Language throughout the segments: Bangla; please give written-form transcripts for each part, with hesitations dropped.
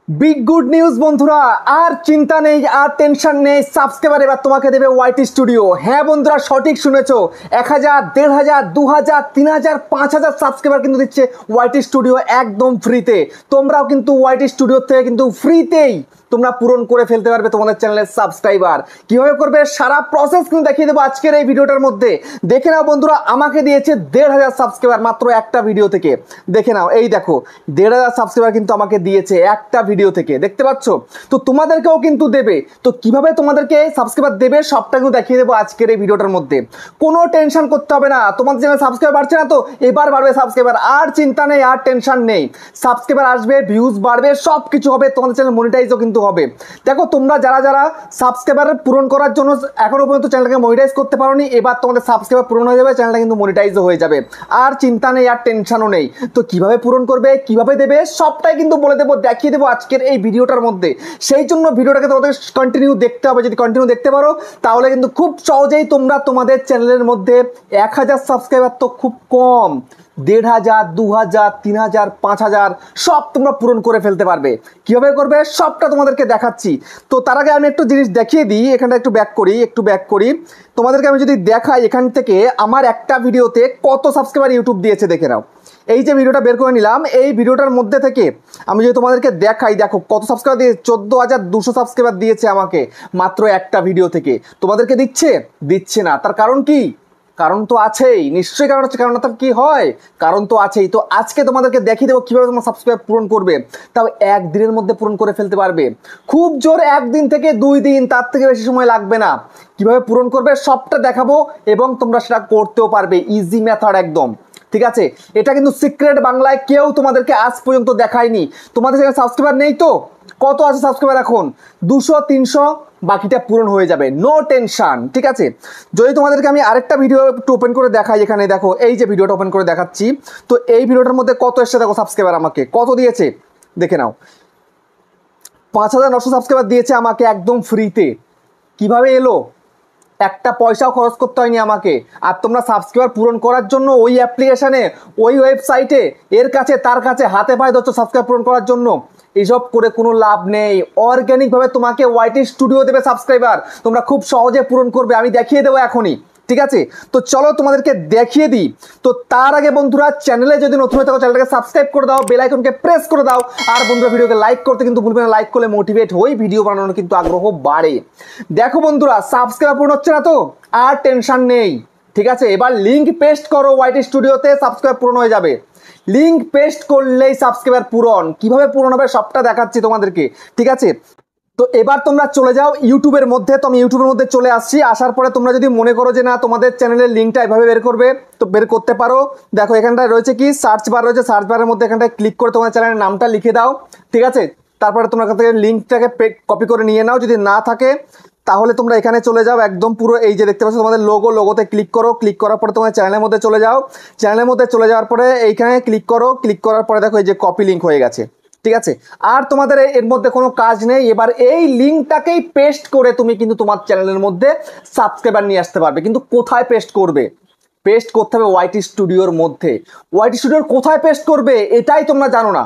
বিগ গুড নিউজ বন্ধুরা, আর চিন্তা নেই, আর টেনশন নেই। সাবস্ক্রাইবার এবার তোমাকে দেবে ওয়াইটি স্টুডিও। হ্যাঁ বন্ধুরা, সঠিক শুনেছো। 1000, 1500, 2000, 3000, 5000 সাবস্ক্রাইবার কিন্তু দিচ্ছে ওয়াইটি স্টুডিও একদম ফ্রিতে। তোমরাও কিন্তু ওয়াইটি স্টুডিও থেকে কিন্তু ফ্রিতেই তোমরা পূরণ করে ফেলতে পারবে তোমাদের চ্যানেলের সাবস্ক্রাইবার। কিভাবে করবে সারা প্রসেস কিন্তু দেখিয়ে দেবো আজকের এই ভিডিওটার মধ্যে। দেখে নাও বন্ধুরা, আমাকে দিয়েছে 1500 সাবস্ক্রাইবার মাত্র একটা ভিডিও থেকে। দেখে নাও, এই দেখো 1500 সাবস্ক্রাইবার কিন্তু আমাকে দিয়েছে একটা ভিডিও থেকে, দেখতে পাচ্ছ? তো তোমাদেরকেও কিন্তু দেবে। তো কিভাবে তোমাদেরকে সাবস্ক্রাইবার দেবে সবটা কিন্তু দেখিয়ে দেবো আজকের এই ভিডিওটার মধ্যে। কোনো টেনশন করতে হবে না, তোমাদের চ্যানেল সাবস্ক্রাইবার বাড়ছে না তো এবার বাড়বে সাবস্ক্রাইবার। আর চিন্তা নেই, আর টেনশন নেই। সাবস্ক্রাইবার আসবে, ভিউজ বাড়বে, সব কিছু হবে, তোমাদের চ্যানেল মনিটাইজও কিন্তু হবে। দেখো তোমরা যারা যারা সাবস্ক্রাইবার পূরণ করার জন্য এখনো পর্যন্ত চ্যানেলটাকে মনিটাইজ করতে পারোনি, এবার তোমাদের সাবস্ক্রাইবার পূরণ হয়ে যাবে, চ্যানেলটা কিন্তু মনিটাইজও হয়ে যাবে। আর চিন্তা নেই, আর টেনশনও নেই। তো কিভাবে পূরণ করবে, কিভাবে দেবে সবটাই কিন্তু বলে দেবো, দেখিয়ে দেবো আজকের এই ভিডিওটার মধ্যে। সেই জন্য ভিডিওটাকে তোমাদের কন্টিনিউ দেখতে হবে। যদি কন্টিনিউ দেখতে পারো তাহলে কিন্তু খুব সহজেই তোমরা তোমাদের চ্যানেলের মধ্যে 1000 সাবস্ক্রাইবার তো খুব কম, 1500, 2000, 3000, 5000 সব তোমরা পূরণ করে ফেলতে পারবে। কিভাবে করবে সবটা তোমাদেরকে দেখাচ্ছি। তো তার আগে আমি একটু জিনিস দেখিয়ে দিই, এখানটা একটু ব্যাক করি। তোমাদেরকে আমি যদি দেখাই এখান থেকে আমার একটা ভিডিওতে কত সাবস্ক্রাইবার ইউটিউব দিয়েছে দেখে নাও। এই যে ভিডিওটা বের করে নিলাম, এই ভিডিওটার মধ্যে থেকে আমি যদি তোমাদেরকে দেখাই, দেখো কত সাবস্ক্রাইবার দিয়ে 14200 সাবস্ক্রাইবার দিয়েছে আমাকে মাত্র একটা ভিডিও থেকে। তোমাদেরকে দিচ্ছে না। তার কারণ কি? কারণ তো আছেই, নিশ্চয়ই কারণ আছে। কারণ তার কি হয়, কারণ তো আছেই। তো আজকে তোমাদেরকে দেখিয়ে দেবো কিভাবে তোমরা সাবস্ক্রাইব পূরণ করবে, তাও একদিনের মধ্যে পূরণ করে ফেলতে পারবে। খুব জোর 1 দিন থেকে 2 দিন, তার থেকে বেশি সময় লাগবে না। কিভাবে পূরণ করবে সবটা দেখাবো এবং তোমরা সেটা করতেও পারবে, ইজি মেথড একদম। ঠিক আছে, এটা কিন্তু সিক্রেট, বাংলায় কেউ তোমাদেরকে আজ পর্যন্ত দেখায়নি। তোমাদের চ্যানেল সাবস্ক্রাইবার নেই তো? কত আছে সাবস্ক্রাইবার এখন? 200, 300, বাকিটা পূরণ হয়ে যাবে, নো টেনশন। ঠিক আছে, যদি তোমাদেরকে আমি আরেকটা ভিডিও একটু ওপেন করে দেখাই, এখানে দেখো এই যে ভিডিওটা ওপেন করে দেখাচ্ছি। তো এই ভিডিওটার মধ্যে কত এসছে দেখো, সাবস্ক্রাইবার আমাকে কত দিয়েছে দেখে নাও। 5900 সাবস্ক্রাইবার দিয়েছে আমাকে একদম ফ্রিতে। কিভাবে এলো? একটা পয়সাও খরচ করতে হয়নি আমাকে। আর তোমরা সাবস্ক্রাইবার পূরণ করার জন্য ওই অ্যাপ্লিকেশানে, ওই ওয়েবসাইটে, এর কাছে তার কাছে হাতে পায়ে ধরছো সাবস্ক্রাইব পূরণ করার জন্য। এইসব করে কোনো লাভ নেই। অর্গ্যানিকভাবে তোমাকে ওয়াইটি স্টুডিও দেবে সাবস্ক্রাইবার, তোমরা খুব সহজে পূরণ করবে। আমি দেখিয়ে দেবো এখনই। ঠিক আছে, তো চলো তোমাদেরকে দেখিয়ে দিই। তো তার আগে বন্ধুরা, চ্যানেলে যদি নতুন হয়ে থাকো চ্যানেলটাকে সাবস্ক্রাইব করে দাও, বেল আইকনকে প্রেস করে দাও। আর বন্ধুরা ভিডিওকে লাইক করতে কিন্তু ভুলবে না, লাইক করলে মোটিভেট হই, ভিডিও বানানোর কিন্তু আগ্রহ বাড়ে। দেখো বন্ধুরা, সাবস্ক্রাইব পূরণ হচ্ছে না তো আর টেনশন নেই। ঠিক আছে, এবার লিঙ্ক পেস্ট করো ওয়াইটি স্টুডিওতে, সাবস্ক্রাইব পূরণ হয়ে যাবে। লিঙ্ক পেস্ট করলেই সাবস্ক্রাইবার পূরণ। কিভাবে পূরণ হবে সবটা দেখাচ্ছি তোমাদেরকে। ঠিক আছে, তো এবার তোমরা চলে যাও ইউটিউবের মধ্যে। তো আমি ইউটিউবের মধ্যে চলে আসছি। আসার পরে তোমরা যদি মনে করো যে না তোমাদের চ্যানেলের লিঙ্কটা এভাবে বের করবে, তো বের করতে পারো। দেখো এখানটায় রয়েছে কি, সার্চ বার রয়েছে। সার্চ বারের মধ্যে এখানটায় ক্লিক করে তোমার চ্যানেলের নামটা লিখে দাও। ঠিক আছে, তারপরে তোমরা এখান থেকে লিঙ্কটাকে কপি করে নিয়ে নাও। যদি না থাকে তাহলে তোমরা এখানে চলে যাও, একদম পুরো এই যে দেখতে পাচ্ছ তোমাদের লোগোতে ক্লিক করো। ক্লিক করার পরে তোমার চ্যানেলের মধ্যে চলে যাও। চ্যানেলের মধ্যে চলে যাওয়ার পরে এইখানে ক্লিক করো। ক্লিক করার পরে দেখো এই যে কপি লিঙ্ক হয়ে গেছে। ঠিক আছে, আর তোমাদের এর মধ্যে কোনো কাজ নেই। এবার এই লিঙ্কটাকেই পেস্ট করে তুমি কিন্তু তোমার চ্যানেলের মধ্যে সাবস্ক্রাইবার নিয়ে আসতে পারবে। কিন্তু কোথায় পেস্ট করবে? পেস্ট করতে হবে ওয়াইটি স্টুডিওর মধ্যে। ওয়াইটি স্টুডিওর কোথায় পেস্ট করবে এটাই তোমরা জানো না।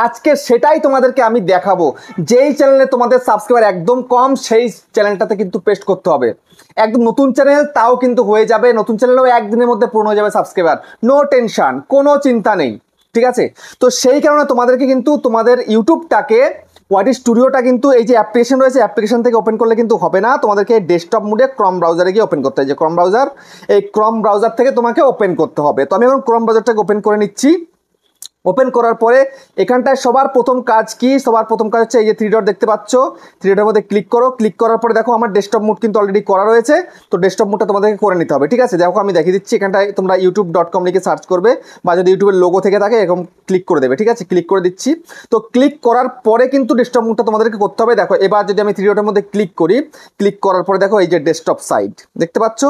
আজকে সেটাই তোমাদেরকে আমি দেখাবো। যেই চ্যানেলে তোমাদের সাবস্ক্রাইবার একদম কম, সেই চ্যানেলটাতে কিন্তু পেস্ট করতে হবে। একদম নতুন চ্যানেল তাও কিন্তু হয়ে যাবে, নতুন চ্যানেলেও একদিনের মধ্যে পূর্ণ হয়ে যাবে সাবস্ক্রাইবার, নো টেনশন, কোনো চিন্তা নেই। ঠিক আছে, তো সেই কারণে তোমাদেরকে কিন্তু তোমাদের ইউটিউবটাকে, ওয়াইটি স্টুডিওটা কিন্তু এই যে অ্যাপ্লিকেশন রয়েছে, অ্যাপ্লিকেশন থেকে ওপেন করলে কিন্তু হবে না। তোমাদেরকে ডেস্কটপ মোডে ক্রম ব্রাউজারে গিয়ে ওপেন করতে হয়। যে ক্রম ব্রাউজার, এই ক্রম ব্রাউজার থেকে তোমাকে ওপেন করতে হবে। তো আমি এখন ক্রম ব্রাউজারটাকে ওপেন করে নিচ্ছি। ওপেন করার পরে এখানটায় সবার প্রথম কাজ কি? সবার প্রথম কাজ হচ্ছে এই যে 3 ডট দেখতে পাচ্ছ, 3 ডটের মধ্যে ক্লিক করো। ক্লিক করার পরে দেখো আমার ডেস্কটপ মোড কিন্তু অলরেডি করা রয়েছে। তো ডেস্কটপ মোডটা তোমাদেরকে করে নিতে হবে। ঠিক আছে, দেখো আমি দেখিয়ে দিচ্ছি। এখানটায় তোমরা youtube.com লিখে সার্চ করবে, বা যদি ইউটিউবের লোগো থেকে থাকে এরকম ক্লিক করে দেবে। ঠিক আছে, ক্লিক করে দিচ্ছি। তো ক্লিক করার পরে কিন্তু ডেস্কটপ মোডটা তোমাদেরকে করতে হবে। দেখো এবার যদি আমি 3 ডটের মধ্যে ক্লিক করি, ক্লিক করার পরে দেখো এই যে ডেস্কটপ সাইট দেখতে পাচ্ছ,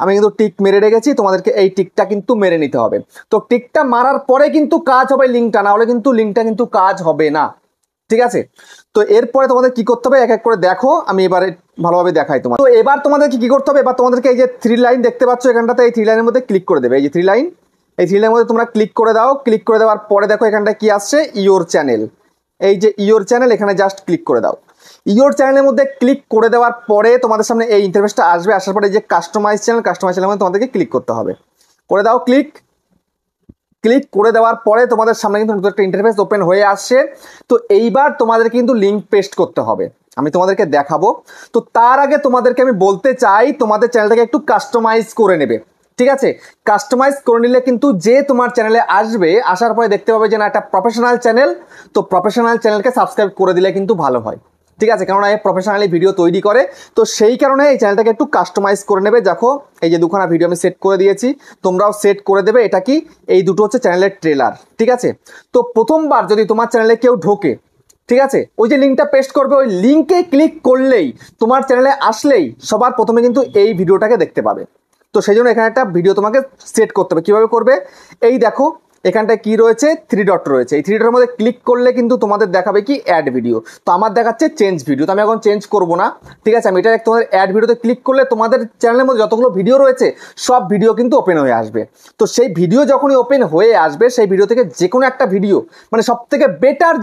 আমি কিন্তু টিক মেরে রেখেছি। তোমাদেরকে এই টিকটা কিন্তু মেরে নিতে হবে। তো টিকটা মারার পরে কিন্তু কাজ হবে লিঙ্কটা, না হলে কিন্তু লিঙ্কটা কিন্তু কাজ হবে না। ঠিক আছে, তো এরপরে তোমাদের কি করতে হবে এক এক করে দেখো, আমি এবারে ভালোভাবে দেখাই তোমার। তো এবার তোমাদেরকে কি করতে হবে, এবার তোমাদেরকে এই যে 3 লাইন দেখতে পাচ্ছ এখানটাতে, এই 3 লাইনের মধ্যে ক্লিক করে দেবে। এই যে 3 লাইন, এই 3 লাইনের মধ্যে তোমরা ক্লিক করে দাও। ক্লিক করে দেওয়ার পরে দেখো এখানটায় কি আসছে, ইওর চ্যানেল। এই যে ইওর চ্যানেল, এখানে জাস্ট ক্লিক করে দাও। ইওর চ্যানেলের মধ্যে ক্লিক করে দেওয়ার পরে তোমাদের সামনে এই ইন্টারফেসটা আসবে। আসার পরে যে কাস্টমাইজ চ্যানেলের মধ্যে তোমাদেরকে ক্লিক করতে হবে। করে দাও ক্লিক। ক্লিক করে দেওয়ার পরে তোমাদের সামনে কিন্তু নতুন একটা ইন্টারফেস ওপেন হয়ে আসছে। তো এইবার তোমাদের কিন্তু লিঙ্ক পেস্ট করতে হবে, আমি তোমাদেরকে দেখাবো। তো তার আগে তোমাদেরকে আমি বলতে চাই তোমাদের চ্যানেলটাকে একটু কাস্টমাইজ করে নেবে, ঠিক আছে? কাস্টমাইজ করে নিলে কিন্তু যে তোমার চ্যানেলে আসবে, আসার পরে দেখতে পাবে যে না একটা প্রফেশনাল চ্যানেল, তো প্রফেশনাল চ্যানেলকে সাবস্ক্রাইব করে দিলে কিন্তু ভালো হয়, ঠিক আছে? কারণ এই প্রফেশনালি ভিডিও তৈরি করে, তো সেই কারণে এই চ্যানেলটাকে একটু কাস্টমাইজ করে নেবে। দেখো এই যে দুখানা ভিডিও আমি সেট করে দিয়েছি, তোমরাও সেট করে দেবে। এটা কি, এই দুটো হচ্ছে চ্যানেলের ট্রেলার, ঠিক আছে? তো প্রথমবার যদি তোমার চ্যানেলে কেউ ঢোকে, ঠিক আছে, ওই যে লিঙ্কটা পেস্ট করবে, ওই লিঙ্কে ক্লিক করলেই তোমার চ্যানেলে আসলেই সবার প্রথমে কিন্তু এই ভিডিওটাকে দেখতে পাবে। তো সেই জন্য এখানে একটা ভিডিও তোমাকে সেট করতে হবে। কীভাবে করবে, এই দেখো এখানটায় কি রয়েছে, 3 ডট রয়েছে। এই 3 ডটের মধ্যে ক্লিক করলে কিন্তু তোমাদের দেখাবে কি অ্যাড ভিডিও। তো আমার দেখাচ্ছে চেঞ্জ ভিডিও, তো আমি এখন চেঞ্জ করব না, ঠিক আছে? আমি এটা তোমাদের অ্যাড ভিডিওতে ক্লিক করলে তোমাদের চ্যানেলের মধ্যে যতগুলো ভিডিও রয়েছে সব ভিডিও কিন্তু ওপেন হয়ে আসবে। তো সেই ভিডিও যখনই ওপেন হয়ে আসবে, সেই ভিডিও থেকে যে কোনো একটা ভিডিও, মানে সবথেকে বেটার,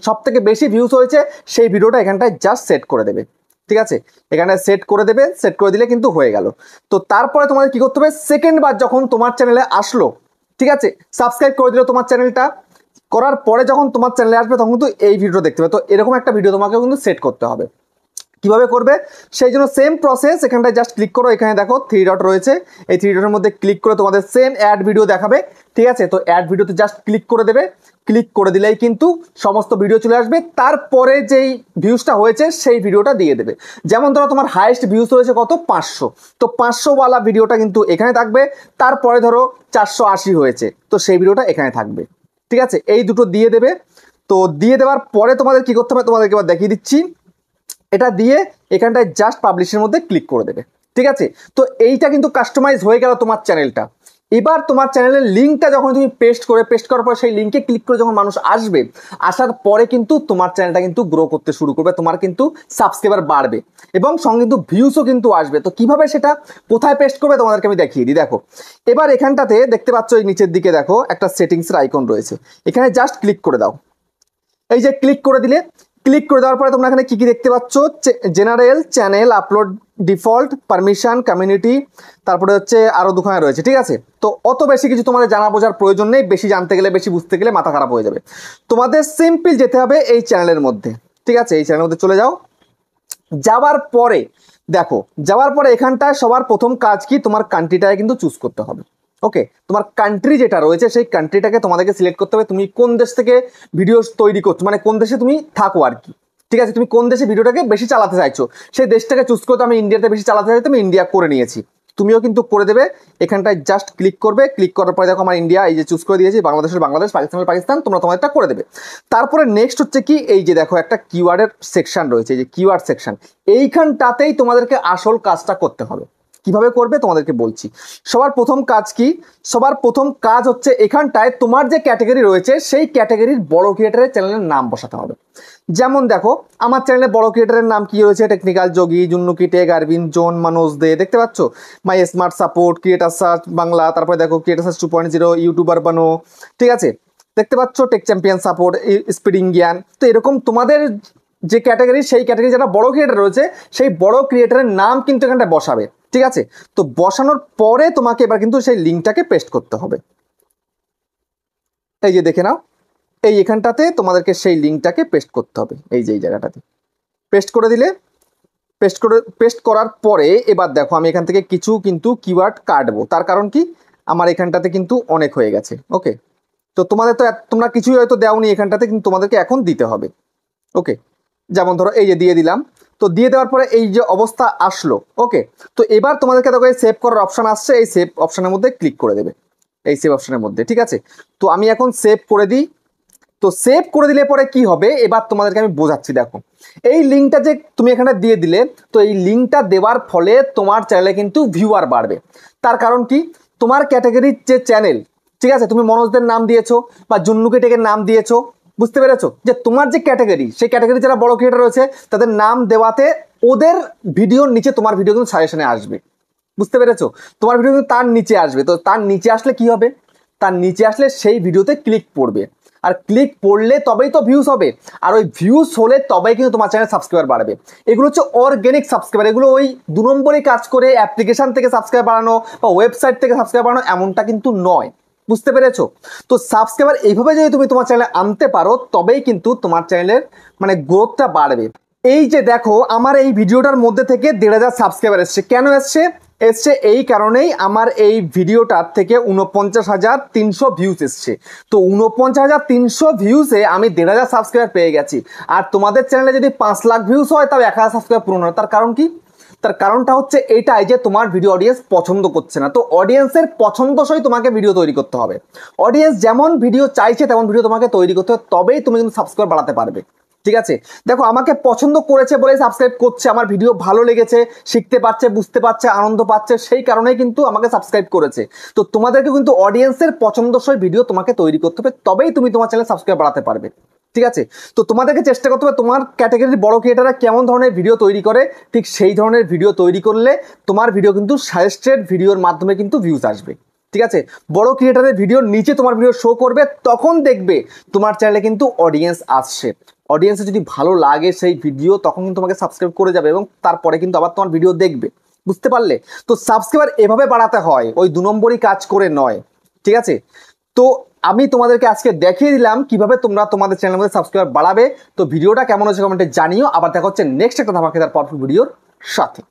সবথেকে বেশি ভিউজ হয়েছে সেই ভিডিওটা এখানটায় জাস্ট সেট করে দেবে, ঠিক আছে? এখানে সেট করে দেবে, সেট করে দিলে কিন্তু হয়ে গেল। তো তারপরে তোমাদের কি করতে হবে, সেকেন্ড বার যখন তোমার চ্যানেলে আসলো, ঠিক আছে, সাবস্ক্রাইব করে দিল তোমার চ্যানেলটা, করার পরে যখন তোমার চ্যানেলে আসবে তখন কিন্তু এই ভিডিও দেখতে হবে। তো এরকম একটা ভিডিও তোমাকে কিন্তু সেট করতে হবে। কিভাবে করবে, সেই জন্য সেম প্রসেস, এখানটায় জাস্ট ক্লিক করো। এখানে দেখো 3 ডট রয়েছে, এই 3 ডটের মধ্যে ক্লিক করে তোমাদের সেম অ্যাড ভিডিও দেখাবে, ঠিক আছে? তো অ্যাড ভিডিওতে জাস্ট ক্লিক করে দেবে। ক্লিক করে দিলেই কিন্তু সমস্ত ভিডিও চলে আসবে। তারপরে যেই ভিউজটা হয়েছে সেই ভিডিওটা দিয়ে দেবে। যেমন ধরো তোমার হাইয়েস্ট ভিউজ হয়েছে কত, 500, তো 500 ওয়ালা ভিডিওটা কিন্তু এখানে থাকবে। তারপরে ধরো 480 হয়েছে, তো সেই ভিডিওটা এখানে থাকবে, ঠিক আছে? এই দুটো দিয়ে দেবে। তো দিয়ে দেওয়ার পরে তোমাদের কি করতে হবে, তোমাদেরকে এবার দেখিয়ে দিচ্ছি। এটা দিয়ে এখানটায় জাস্ট পাবলিশের মধ্যে ক্লিক করে দেবে, ঠিক আছে? তো এইটা কিন্তু কাস্টমাইজ হয়ে গেল তোমার চ্যানেলটা। এবার তোমার চ্যানেলের লিঙ্কটা যখন তুমি পেস্ট করার পর সেই লিঙ্কে ক্লিক করে যখন মানুষ আসবে, আসার পরে কিন্তু তোমার চ্যানেলটা কিন্তু গ্রো করতে শুরু করবে, তোমার কিন্তু সাবস্ক্রাইবার বাড়বে এবং সঙ্গে কিন্তু ভিউসও কিন্তু আসবে। তো কিভাবে সেটা, কোথায় পেস্ট করবে তোমাদেরকে আমি দেখিয়ে দিই। দেখো এবার এখানটাতে দেখতে পাচ্ছ, এই নিচের দিকে দেখো একটা সেটিংসের আইকন রয়েছে, এখানে জাস্ট ক্লিক করে দাও। এই যে ক্লিক করে দিলে, ক্লিক করে দেওয়ার পরে তোমরা এখানে কি কি দেখতে পাচ্ছ, general, channel, upload, default, permission, community, তারপরে হচ্ছে আরো দুখানা রয়েছে, ঠিক আছে? তো অত বেশি কিছু তোমাদের জানা বোঝার প্রয়োজন নেই, বেশি জানতে গেলে, বেশি বুঝতে গেলে মাথা খারাপ হয়ে যাবে। তোমাদের সিম্পল যেতে হবে এই চ্যানেলের মধ্যে, ঠিক আছে? এই চ্যানেলের মধ্যে চলে যাও। যাওয়ার পরে দেখো, যাওয়ার পরে এখানটায় সবার প্রথম কাজ কি, তোমার কান্ট্রিটায় কিন্তু চুজ করতে হবে। ওকে, তোমার কান্ট্রি যেটা রয়েছে সেই কান্ট্রিটাকে তোমাদেরকে সিলেক্ট করতে হবে। তুমি কোন দেশ থেকে ভিডিও তৈরি করছো, মানে কোন দেশে তুমি থাকো আর কি, ঠিক আছে? তুমি কোন দেশে ভিডিওটাকে বেশি চালাতে চাইছো সেই দেশটাকে চুজ করতে। আমি ইন্ডিয়াতে বেশি চালাতে চাইছি, আমি ইন্ডিয়া করে নিয়েছি, তুমিও কিন্তু করে দেবে। এখানটায় জাস্ট ক্লিক করবে, ক্লিক করার পরে দেখো আমার ইন্ডিয়া এই যে চুজ করে দিয়েছি, বাংলাদেশের বাংলাদেশ, পাকিস্তানের পাকিস্তান, তোমরা তোমাদেরটা করে দেবে। তারপরে নেক্সট হচ্ছে কি, এই যে দেখো একটা কিওয়ার্ডের সেকশন রয়েছে, এই যে কিওয়ার্ড সেকশন, এইখানটাতেই তোমাদেরকে আসল কাজটা করতে হবে। কিভাবে করবে তোমাদেরকে বলছি। সবার প্রথম কাজ কি, সবার প্রথম কাজ হচ্ছে এখানটায় তোমার যে ক্যাটাগরি রয়েছে সেই ক্যাটাগরির বড় ক্রিয়েটারের চ্যানেলের নাম বসাতে হবে। যেমন দেখো আমার চ্যানেলে বড় ক্রিয়েটারের নাম কি রয়েছে, টেকনিক্যাল যোগী, জুন্নুকি টেক, আরবিন জোন, মানুষ দে, দেখতে পাচ্ছ, মাই smart support, creator search Bangla, তারপরে দেখো ক্রিয়েটার সার্চ 2.0, ইউটিউবার বানো, ঠিক আছে? দেখতে পাচ্ছ টেক চ্যাম্পিয়ন সাপোর্ট, স্পিডিং জ্ঞান। তো এরকম তোমাদের যে ক্যাটাগরি, সেই ক্যাটাগরি যারা বড় ক্রিয়েটার রয়েছে সেই বড় ক্রিয়েটারের নাম কিন্তু এখানটা বসাবে, ঠিক আছে? তো বসানোর পরে তোমাকে এবার কিন্তু সেই লিঙ্কটাকে পেস্ট করতে হবে। এই যে দেখে নাও, এই এখানটাতে তোমাদেরকে সেই লিঙ্কটাকে পেস্ট করতে হবে, এই যে এই জায়গাটাতে পেস্ট করে দিলে। পেস্ট করার পরে এবার দেখো আমি এখান থেকে কিছু কিন্তু কিওয়ার্ড কাটবো। তার কারণ কি, আমার এখানটাতে কিন্তু অনেক হয়ে গেছে। ওকে, তো তোমাদের তো তোমরা কিছুই হয়তো দেওনি এখানটাতে, কিন্তু তোমাদেরকে এখন দিতে হবে। ওকে, যেমন ধরো এই যে দিয়ে দিলাম। তো দিয়ে দেওয়ার পরে এই যে অবস্থা আসলো, ওকে, তো এবার তোমাদেরকে দেখো এই সেভ করার অপশন আসছে, এই সেভ অপশনের মধ্যে ক্লিক করে দেবে, এই সেভ অপশনের মধ্যে, ঠিক আছে? তো আমি এখন সেভ করে দিই। তো সেভ করে দিলে পরে কি হবে, এবার তোমাদেরকে আমি বোঝাচ্ছি। দেখো এই লিঙ্কটা যে তুমি এখানে দিয়ে দিলে, তো এই লিঙ্কটা দেওয়ার ফলে তোমার চ্যানেলে কিন্তু ভিউয়ার বাড়বে। তার কারণ কি, তোমার ক্যাটাগরির যে চ্যানেল, ঠিক আছে, তুমি মনোজদের নাম দিয়েছো বা জুন্নুকি টেকের নাম দিয়েছো, বুঝতে পেরেছো? যে তোমার যে ক্যাটাগরি, সেই ক্যাটাগরি যারা বড় ক্রিয়েটার রয়েছে তাদের নাম দেওয়াতে ওদের ভিডিওর নিচে তোমার ভিডিও কিন্তু সাজেশনে আসবে, বুঝতে পেরেছো? তোমার ভিডিও কিন্তু তার নিচে আসবে। তো তার নিচে আসলে কি হবে, তার নিচে আসলে সেই ভিডিওতে ক্লিক পড়বে। আর ক্লিক পড়লে তবেই তো ভিউজ হবে, আর ওই ভিউজ হলে তবেই কিন্তু তোমার চ্যানেল সাবস্ক্রাইবার বাড়বে। এগুলো হচ্ছে অর্গানিক সাবস্ক্রাইবার, এগুলো ওই 2 নম্বরই কাজ করে অ্যাপ্লিকেশন থেকে সাবস্ক্রাইব বাড়ানো বা ওয়েবসাইট থেকে সাবস্ক্রাইব বাড়ানো এমনটা কিন্তু নয়। বুঝতে পেরেছো? তো সাবস্ক্রাইবার এইভাবে যদি তুমি তোমার চ্যানেলে আনতে পারো তবেই কিন্তু তোমার চ্যানেলের মানে গ্রোথটা বাড়বে। এই যে দেখো আমার এই ভিডিওটার মধ্যে থেকে 1,500 সাবস্ক্রাইবার এসছে। কেন এসছে? এই কারণেই আমার এই ভিডিওটার থেকে 49,300 ভিউজ এসছে। তো 49,300 ভিউজে আমি 1,500 সাবস্ক্রাইবার পেয়ে গেছি। আর তোমাদের চ্যানেলে যদি 5 লাখ ভিউজ হয় তাও 1,000 সাবস্ক্রাইবার পূরণ হয়। তার কারণ কি? তার কারণটা হচ্ছে এটাই যে তোমার ভিডিও অডিয়েন্স পছন্দ করছে না। তো অডিয়েন্সের পছন্দসই তোমাকে ভিডিও তৈরি করতে হবে। অডিয়েন্স যেমন ভিডিও চাইছে তেমন ভিডিও তোমাকে তৈরি করতে হবে, তবেই তুমি কিন্তু সাবস্ক্রাইব বাড়াতে পারবে। ঠিক আছে? দেখো আমাকে পছন্দ করেছে বলেই সাবস্ক্রাইব করছে, আমার ভিডিও ভালো লেগেছে, শিখতে পারছে, বুঝতে পারছে, আনন্দ পাচ্ছে, সেই কারণেই কিন্তু আমাকে সাবস্ক্রাইব করেছে। তো তোমাদেরকে কিন্তু অডিয়েন্সের পছন্দসই ভিডিও তোমাকে তৈরি করতে হবে, তবেই তুমি তোমার চ্যানেল সাবস্ক্রাইব বাড়াতে পারবে। ঠিক আছে? তো তোমাদেরকে চেষ্টা করতে হবে তোমার ক্যাটাগরির বড় ক্রিয়েটাররা কেমন ধরনের ভিডিও তৈরি করে, ঠিক সেই ধরনের ভিডিও তৈরি করলে তোমার ভিডিও কিন্তু সাজেস্টেড ভিডিওর মাধ্যমে কিন্তু ভিউজ আসবে। ঠিক আছে? বড় ক্রিয়েটারের ভিডিওর নিচে তোমার ভিডিও শো করবে, তখন দেখবে তোমার চ্যানেলে কিন্তু অডিয়েন্স আসছে। অডিয়েন্সে যদি ভালো লাগে সেই ভিডিও তখন কিন্তু তোমাকে সাবস্ক্রাইব করে যাবে এবং তারপরে কিন্তু আবার তোমার ভিডিও দেখবে। বুঝতে পারলে? তো সাবস্ক্রাইবার এভাবে বাড়াতে হয়, ওই 2 নম্বরই কাজ করে নয়। ঠিক আছে? তো আমি তোমাদেরকে আজকে দেখিয়ে দিলাম কিভাবে তোমরা তোমাদের চ্যানেলের মধ্যে সাবস্ক্রাইবার বাড়াবে। তো ভিডিওটা কেমন হচ্ছে কমেন্টে জানিও। আবার দেখা হচ্ছে নেক্সট একটা ধামাকেদার পাওয়ারফুল ভিডিওর সাথে।